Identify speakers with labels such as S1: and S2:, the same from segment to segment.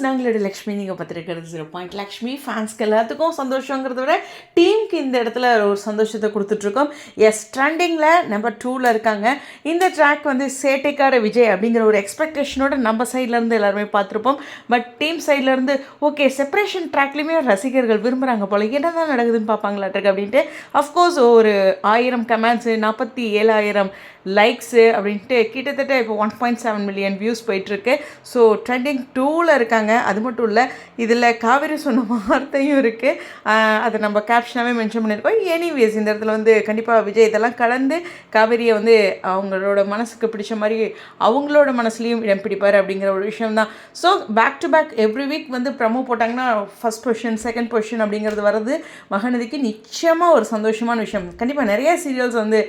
S1: நாங்களோட லக்ஷ்மி நீங்கள் பார்த்துருக்கிறது 0 லக்ஷ்மி ஃபேன்ஸ்க்கு எல்லாத்துக்கும் சந்தோஷங்கிறத விட டீமுக்கு இந்த இடத்துல ஒரு சந்தோஷத்தை கொடுத்துட்ருக்கோம். எஸ், ட்ரெண்டிங்கில் நம்பர் 2ல் இருக்காங்க. இந்த ட்ராக் வந்து சேட்டைக்கார விஜய் அப்படிங்கிற ஒரு எக்ஸ்பெக்டேஷனோட நம்ம சைட்லேருந்து எல்லாருமே பார்த்துருப்போம். பட் டீம் சைட்லேருந்து ஓகே செப்பரேஷன் ட்ராக்லேயுமே ரசிகர்கள் விரும்புகிறாங்க போல், என்ன தான் நடக்குதுன்னு பார்ப்பாங்களாட்டுருக்கு அப்படின்ட்டு. அஃப்கோர்ஸ் ஒரு 1000 கமெண்ட்ஸு 47,000 லைக்ஸு அப்படின்ட்டு கிட்டத்தட்ட இப்போ 1.7 மில்லியன் வியூஸ் போயிட்டுருக்கு. ஸோ ட்ரெண்டிங் 2ல் இருக்காங்க. அது மட்டும் இல்லை, இதில் காவேரி சொன்ன வார்த்தையும் இருக்குது. அதை நம்ம கேப்ஷனாகவே மென்ஷன் பண்ணியிருக்கோம். எனிவேஸ் இந்த இடத்துல வந்து கண்டிப்பாக விஜய் இதெல்லாம் கடந்து காவேரியை வந்து அவங்களோட மனசுக்கு பிடிச்ச மாதிரி அவங்களோட மனசுலேயும் இடம் பிடிப்பார் அப்படிங்கிற ஒரு விஷயம் தான். So back to back every week வந்து ப்ரமோ போட்டாங்கன்னா ஃபஸ்ட் பொசிஷன் செகண்ட் பொசிஷன் அப்படிங்கிறது வர்றது மகநதிக்கு நிச்சயமாக ஒரு சந்தோஷமான விஷயம். கண்டிப்பாக நிறைய சீரியல்ஸ் வந்து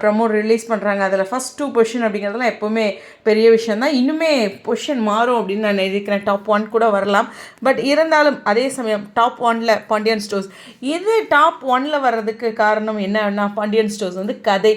S1: ப்ரமோ ரிலீஸ் பண்ணுறாங்க. அதில் ஃபஸ்ட் 2 பொசிஷன் அப்படிங்கிறதுலாம் எப்போவுமே பெரிய விஷயம் தான். இன்னுமே பொசிஷன் மாறும் அப்படின்னு நான் நினைக்கிறேன். டாப் 1 கூட வரலாம். பட் இருந்தாலும் அதே சமயம் டாப் 1ல் பாண்டியன் ஸ்டோர்ஸ். இது டாப் 1ல் வர்றதுக்கு காரணம் என்னன்னா, பாண்டியன் ஸ்டோர்ஸ் வந்து கதை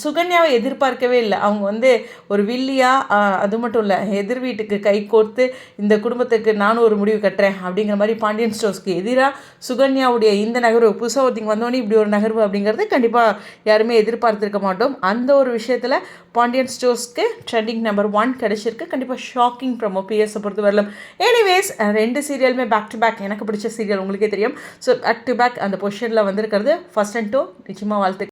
S1: சுகன்யாவை எதிர்பார்க்கவே இல்லை. அவங்க வந்து ஒரு வில்லியாக, அது மட்டும் இல்லை எதிர் வீட்டுக்கு கை கோர்த்து இந்த குடும்பத்துக்கு நானும் ஒரு முடிவு கட்டுறேன் அப்படிங்கிற மாதிரி பாண்டியன் ஸ்டோர்ஸ்க்கு எதிராக சுகன்யாவுடைய இந்த நகர்வு புதுசாக ஒருத்திங்க வந்தோடனே இப்படி ஒரு நகர்வு அப்படிங்கிறது கண்டிப்பாக யாருமே எதிர்பார்த்துருக்க மாட்டோம். அந்த ஒரு விஷயத்தில் பாண்டியன் ஸ்டோர்ஸ்க்கு ட்ரெண்டிங் நம்பர் 1 கிடச்சிருக்கு. கண்டிப்பாக ஷாக்கிங் ப்ரமோ பிஎஸை பொறுத்து வரலாம். எனிவேஸ் 2 சீரியலுமே பேக் டு பேக் எனக்கு பிடிச்ச சீரியல் உங்களுக்கே தெரியும். ஸோ பேக் டு பேக் அந்த பொசிஷனில் வந்திருக்கிறது ஃபர்ஸ்ட் அண்ட் 2 நிச்சயமாக வாழ்த்து.